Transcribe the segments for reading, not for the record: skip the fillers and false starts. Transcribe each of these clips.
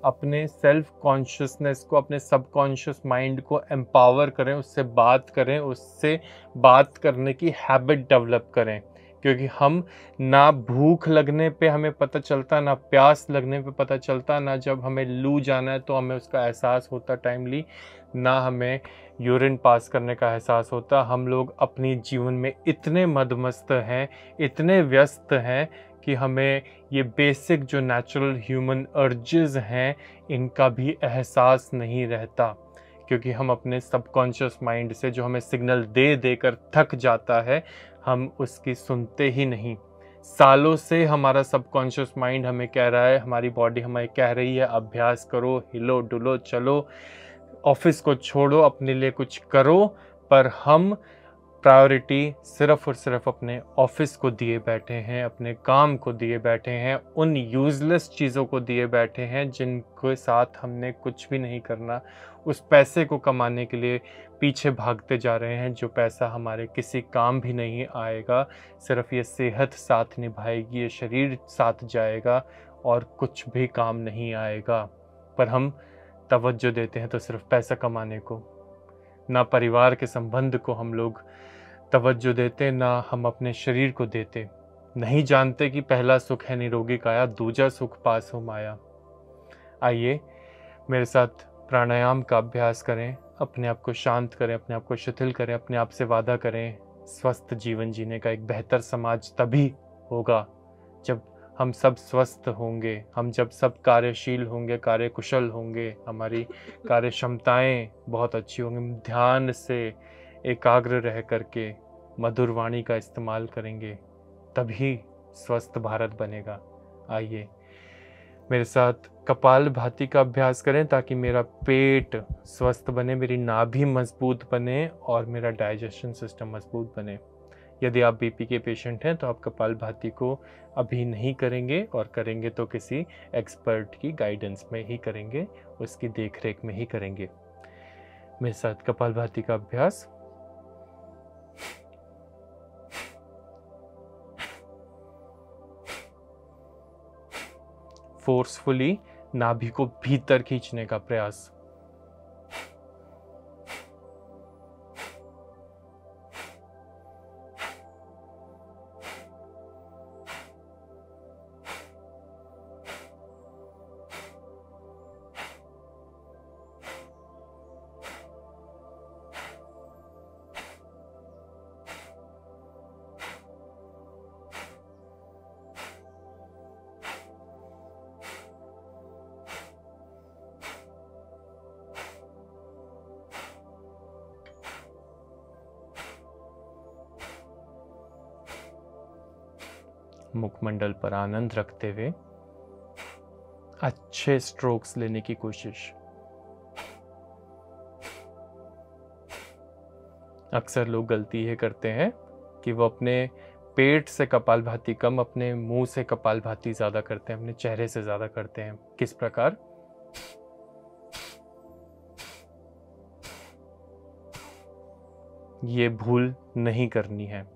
अपने self consciousness को, अपने सबकॉन्शियस माइंड को एम्पावर करें, उससे बात करें, उससे बात करने की हैबिट डेवलप करें। क्योंकि हम ना भूख लगने पे हमें पता चलता, ना प्यास लगने पे पता चलता, ना जब हमें लू जाना है तो हमें उसका एहसास होता टाइमली, ना हमें यूरिन पास करने का एहसास होता। हम लोग अपनी जीवन में इतने मदमस्त हैं, इतने व्यस्त हैं कि हमें ये बेसिक जो नेचुरल ह्यूमन अर्जेस हैं इनका भी एहसास नहीं रहता। क्योंकि हम अपने सबकॉन्शियस माइंड से जो हमें सिग्नल दे देकर थक जाता है, हम उसकी सुनते ही नहीं। सालों से हमारा सबकॉन्शियस माइंड हमें कह रहा है, हमारी बॉडी हमें कह रही है अभ्यास करो, हिलो डुलो, चलो, ऑफिस को छोड़ो, अपने लिए कुछ करो, पर हम प्रायोरिटी सिर्फ और सिर्फ अपने ऑफिस को दिए बैठे हैं, अपने काम को दिए बैठे हैं, उन यूज़लेस चीज़ों को दिए बैठे हैं जिनके साथ हमने कुछ भी नहीं करना। उस पैसे को कमाने के लिए पीछे भागते जा रहे हैं जो पैसा हमारे किसी काम भी नहीं आएगा। सिर्फ ये सेहत साथ निभाएगी, ये शरीर साथ जाएगा और कुछ भी काम नहीं आएगा। पर हम तवज्जो देते हैं तो सिर्फ पैसा कमाने को, ना परिवार के संबंध को हम लोग तवज्जो देते, ना हम अपने शरीर को देते। नहीं जानते कि पहला सुख है निरोगी काया, दूजा सुख पास हो माया। आइए मेरे साथ प्राणायाम का अभ्यास करें, अपने आप को शांत करें, अपने आप को शिथिल करें, अपने आप से वादा करें स्वस्थ जीवन जीने का। एक बेहतर समाज तभी होगा जब हम सब स्वस्थ होंगे, हम जब सब कार्यशील होंगे, कार्यकुशल होंगे, हमारी कार्य क्षमताएं बहुत अच्छी होंगी, ध्यान से एकाग्र रह करके मधुर वाणी का इस्तेमाल करेंगे, तभी स्वस्थ भारत बनेगा। आइए मेरे साथ कपालभाति का अभ्यास करें ताकि मेरा पेट स्वस्थ बने, मेरी नाभि मजबूत बने और मेरा डाइजेशन सिस्टम मजबूत बने। यदि आप बीपी के पेशेंट हैं तो आप कपालभाति को अभी नहीं करेंगे, और करेंगे तो किसी एक्सपर्ट की गाइडेंस में ही करेंगे, उसकी देखरेख में ही करेंगे। मेरे साथ कपालभाति का अभ्यास। फोर्सफुली नाभि को भीतर खींचने का प्रयास। मुखमंडल पर आनंद रखते हुए अच्छे स्ट्रोक्स लेने की कोशिश। अक्सर लोग गलती ये करते हैं कि वो अपने पेट से कपालभाति कम, अपने मुंह से कपालभाति ज़्यादा करते हैं, अपने चेहरे से ज़्यादा करते हैं। किस प्रकार? ये भूल नहीं करनी है।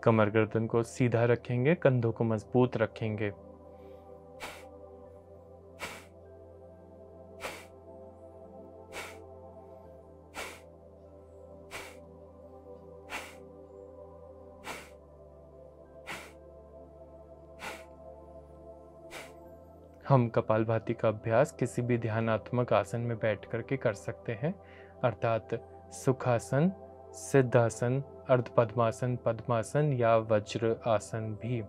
कमर गर्दन को सीधा रखेंगे, कंधों को मजबूत रखेंगे। हम कपालभाति का अभ्यास किसी भी ध्यानात्मक आसन में बैठ करके कर सकते हैं, अर्थात सुखासन, सिद्धासन, अर्ध पद्मासन, पद्मासन या वज्र आसन भी।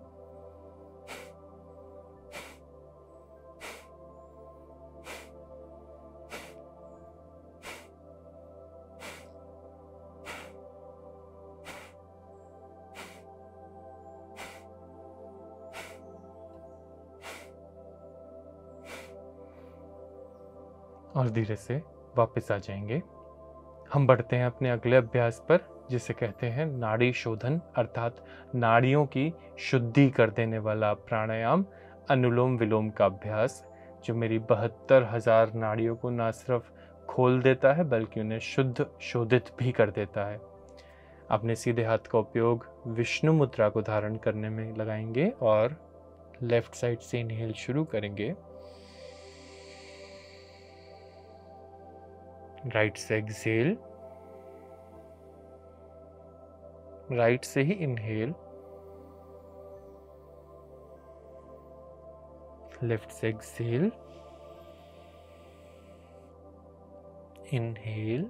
और धीरे से वापस आ जाएंगे। हम बढ़ते हैं अपने अगले अभ्यास पर, जिसे कहते हैं नाड़ी शोधन, अर्थात नाड़ियों की शुद्धि कर देने वाला प्राणायाम, अनुलोम विलोम का अभ्यास, जो मेरी 72,000 नाड़ियों को ना सिर्फ खोल देता है बल्कि उन्हें शुद्ध शोधित भी कर देता है। अपने सीधे हाथ का उपयोग विष्णु मुद्रा को धारण करने में लगाएंगे और लेफ्ट साइड से इनहेल शुरू करेंगे। राइट से एक्सहेल, राइट से ही इनहेल, लेफ्ट से exhale, inhale,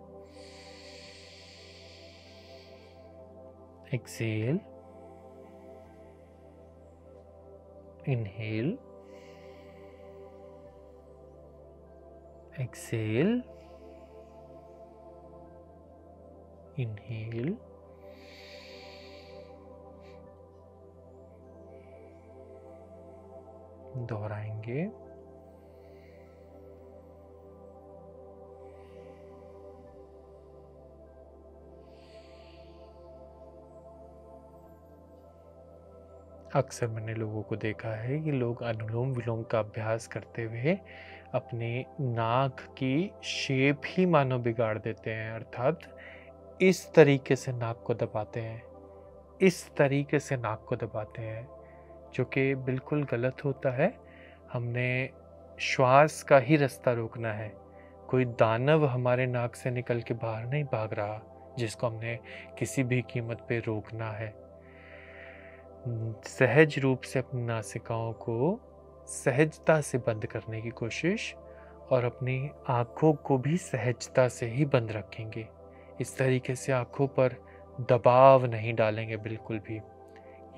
exhale, inhale, exhale, inhale, दोहराएंगे। अक्सर मैंने लोगों को देखा है कि लोग अनुलोम विलोम का अभ्यास करते हुए अपने नाक की शेप ही मानो बिगाड़ देते हैं, अर्थात इस तरीके से नाक को दबाते हैं, इस तरीके से नाक को दबाते हैं, जो कि बिल्कुल गलत होता है। हमने श्वास का ही रास्ता रोकना है। कोई दानव हमारे नाक से निकल के बाहर नहीं भाग रहा जिसको हमने किसी भी कीमत पे रोकना है। सहज रूप से अपनी नासिकाओं को सहजता से बंद करने की कोशिश और अपनी आँखों को भी सहजता से ही बंद रखेंगे। इस तरीके से आँखों पर दबाव नहीं डालेंगे बिल्कुल भी।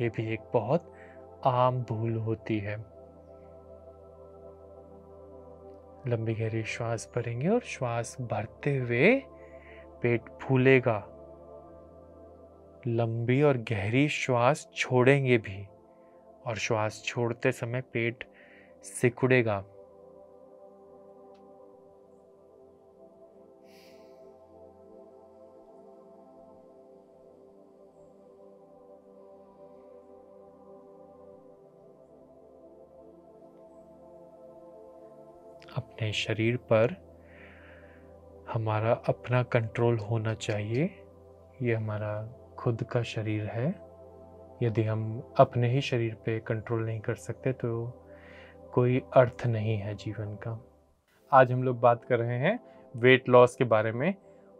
ये भी एक बहुत आम भूल होती है। लंबी गहरी श्वास भरेंगे और श्वास भरते हुए पेट फूलेगा। लंबी और गहरी श्वास छोड़ेंगे भी और श्वास छोड़ते समय पेट सिकुड़ेगा। अपने शरीर पर हमारा अपना कंट्रोल होना चाहिए। ये हमारा खुद का शरीर है। यदि हम अपने ही शरीर पे कंट्रोल नहीं कर सकते तो कोई अर्थ नहीं है जीवन का। आज हम लोग बात कर रहे हैं वेट लॉस के बारे में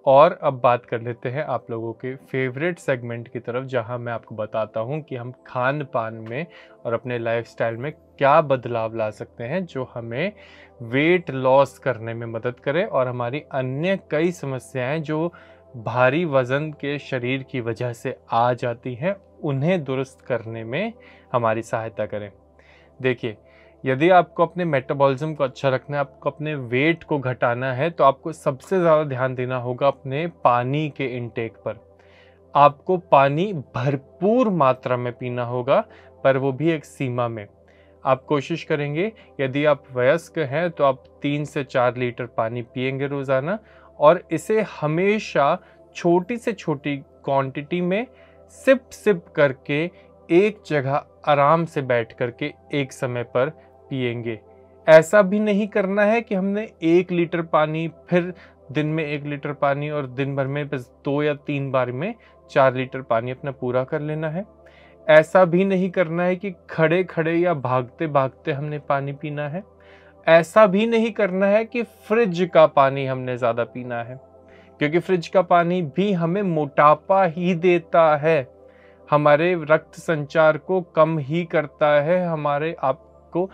और अब बात कर लेते हैं आप लोगों के फेवरेट सेगमेंट की तरफ, जहां मैं आपको बताता हूं कि हम खान पान में और अपने लाइफस्टाइल में क्या बदलाव ला सकते हैं जो हमें वेट लॉस करने में मदद करे और हमारी अन्य कई समस्याएं जो भारी वजन के शरीर की वजह से आ जाती हैं उन्हें दुरुस्त करने में हमारी सहायता करें। देखिए, यदि आपको अपने मेटाबॉलिज्म को अच्छा रखना है, आपको अपने वेट को घटाना है, तो आपको सबसे ज़्यादा ध्यान देना होगा अपने पानी के इनटेक पर। आपको पानी भरपूर मात्रा में पीना होगा, पर वो भी एक सीमा में। आप कोशिश करेंगे, यदि आप वयस्क हैं तो आप 3 से 4 लीटर पानी पिएंगे रोज़ाना और इसे हमेशा छोटी से छोटी क्वांटिटी में सिप सिप करके एक जगह आराम से बैठ करके एक समय पर पिएंगे। ऐसा भी नहीं करना है कि हमने 1 लीटर पानी, फिर दिन में 1 लीटर पानी और दिन भर में बस 2 या 3 बार में 4 लीटर पानी अपना पूरा कर लेना है। ऐसा भी नहीं करना है कि खड़े खड़े या भागते भागते हमने पानी पीना है। ऐसा भी नहीं करना है कि फ्रिज का पानी हमने ज़्यादा पीना है, क्योंकि फ्रिज का पानी भी हमें मोटापा ही देता है, हमारे रक्त संचार को कम ही करता है, हमारे आप को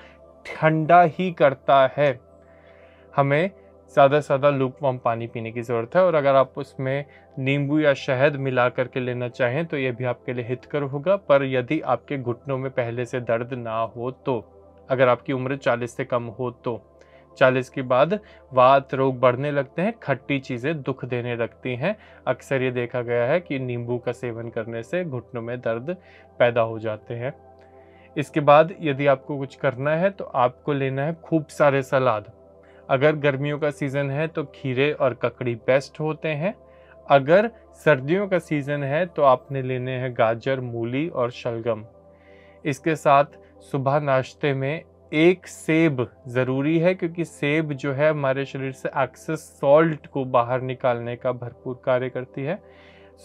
ठंडा ही करता है। हमें ज़्यादा से ज़्यादा लूकवार्म पानी पीने की ज़रूरत है और अगर आप उसमें नींबू या शहद मिला करके लेना चाहें तो ये भी आपके लिए हितकर होगा। पर यदि आपके घुटनों में पहले से दर्द ना हो तो, अगर आपकी उम्र 40 से कम हो तो, 40 के बाद वात रोग बढ़ने लगते हैं, खट्टी चीज़ें दुख देने लगती हैं। अक्सर ये देखा गया है कि नींबू का सेवन करने से घुटनों में दर्द पैदा हो जाते हैं। इसके बाद यदि आपको कुछ करना है तो आपको लेना है खूब सारे सलाद। अगर गर्मियों का सीज़न है तो खीरे और ककड़ी बेस्ट होते हैं। अगर सर्दियों का सीज़न है तो आपने लेने हैं गाजर, मूली और शलगम। इसके साथ सुबह नाश्ते में एक सेब ज़रूरी है, क्योंकि सेब जो है हमारे शरीर से एक्सेस सॉल्ट को बाहर निकालने का भरपूर कार्य करती है।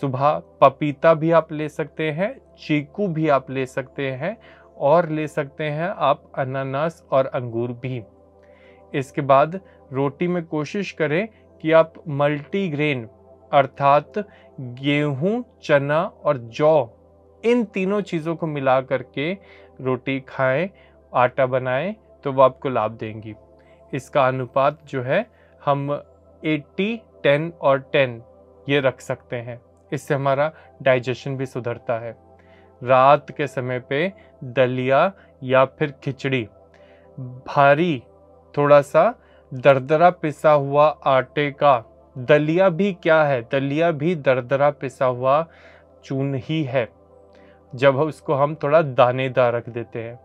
सुबह पपीता भी आप ले सकते हैं, चीकू भी आप ले सकते हैं, और ले सकते हैं आप अनानास और अंगूर भी। इसके बाद रोटी में कोशिश करें कि आप मल्टीग्रेन अर्थात गेहूं, चना और जौ, इन तीनों चीज़ों को मिला करके रोटी खाएं, आटा बनाएं, तो वो आपको लाभ देंगी। इसका अनुपात जो है हम 80, 10 और 10 ये रख सकते हैं। इससे हमारा डाइजेशन भी सुधरता है। रात के समय पे दलिया या फिर खिचड़ी, भारी थोड़ा सा दरदरा पिसा हुआ आटे का, दलिया भी क्या है, दलिया भी दरदरा पिसा हुआ चून ही है। जब उसको हम थोड़ा दानेदार रख देते हैं,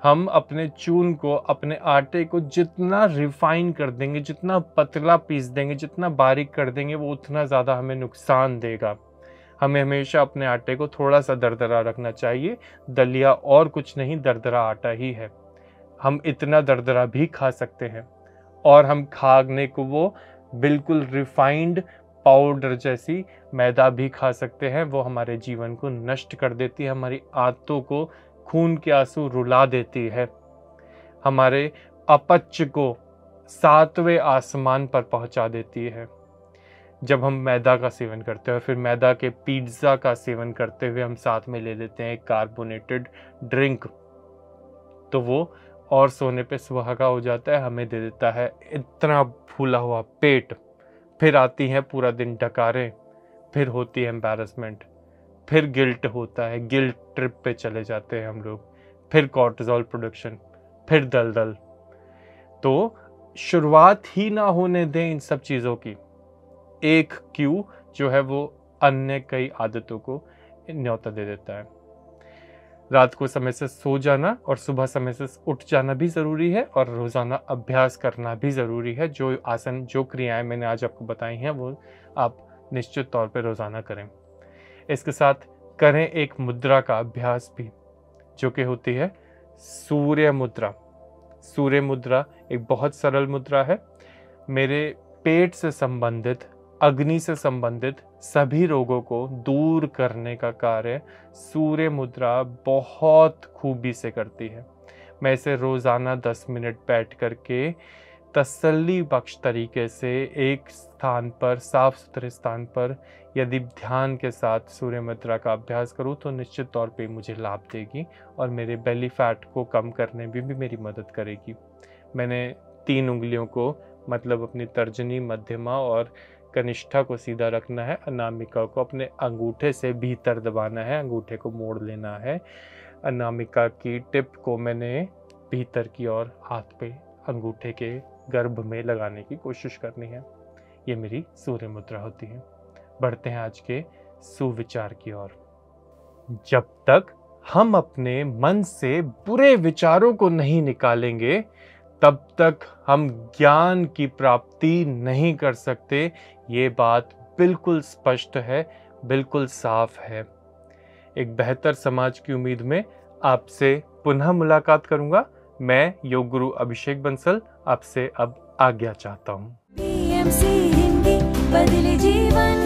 हम अपने चून को, अपने आटे को जितना रिफाइन कर देंगे, जितना पतला पीस देंगे, जितना बारीक कर देंगे, वो उतना ज़्यादा हमें नुकसान देगा। हमें हमेशा अपने आटे को थोड़ा सा दरदरा रखना चाहिए। दलिया और कुछ नहीं, दरदरा आटा ही है। हम इतना दरदरा भी खा सकते हैं, और हम खाने को वो बिल्कुल रिफाइंड पाउडर जैसी मैदा भी खा सकते हैं। वो हमारे जीवन को नष्ट कर देती है, हमारी आंतों को खून के आंसू रुला देती है, हमारे अपच को 7वें आसमान पर पहुंचा देती है। जब हम मैदा का सेवन करते हैं और फिर मैदा के पिज्ज़ा का सेवन करते हुए हम साथ में ले लेते हैं कार्बोनेटेड ड्रिंक, तो वो और सोने पे सुहागा हो जाता है, हमें दे देता है इतना फूला हुआ पेट। फिर आती हैं पूरा दिन डकारें, फिर होती है एम्बैरेसमेंट, फिर गिल्ट होता है, गिल्ट ट्रिप पे चले जाते हैं हम लोग, फिर कॉर्टिसोल प्रोडक्शन, फिर दलदल। तो शुरुआत ही ना होने दें इन सब चीज़ों की। एक क्यू जो है वो अन्य कई आदतों को न्योता दे देता है। रात को समय से सो जाना और सुबह समय से उठ जाना भी ज़रूरी है, और रोज़ाना अभ्यास करना भी ज़रूरी है। जो आसन, जो क्रियाएं मैंने आज आपको बताई हैं, वो आप निश्चित तौर पे रोज़ाना करें। इसके साथ करें एक मुद्रा का अभ्यास भी, जो कि होती है सूर्य मुद्रा। सूर्य मुद्रा एक बहुत सरल मुद्रा है। मेरे पेट से संबंधित, अग्नि से संबंधित सभी रोगों को दूर करने का कार्य सूर्य मुद्रा बहुत खूबी से करती है। मैं इसे रोज़ाना 10 मिनट बैठ करके तसल्ली बख्श तरीके से एक स्थान पर, साफ सुथरे स्थान पर, यदि ध्यान के साथ सूर्य मुद्रा का अभ्यास करूं, तो निश्चित तौर पे मुझे लाभ देगी और मेरे बेली फैट को कम करने में भी मेरी मदद करेगी। मैंने 3 उंगलियों को, मतलब अपनी तर्जनी, मध्यमा और कनिष्ठा को सीधा रखना है। अनामिका को अपने अंगूठे से भीतर दबाना है, अंगूठे को मोड़ लेना है। अनामिका की टिप को मैंने भीतर की ओर हाथ पे अंगूठे के गर्भ में लगाने की कोशिश करनी है। ये मेरी सूर्य मुद्रा होती है। बढ़ते हैं आज के सुविचार की ओर। जब तक हम अपने मन से बुरे विचारों को नहीं निकालेंगे, तब तक हम ज्ञान की प्राप्ति नहीं कर सकते। ये बात बिल्कुल स्पष्ट है, बिल्कुल साफ है। एक बेहतर समाज की उम्मीद में आपसे पुनः मुलाकात करूंगा। मैं योग गुरु अभिषेक बंसल आपसे अब आज्ञा चाहता हूँ। BMC हिंदी बदले जीवन।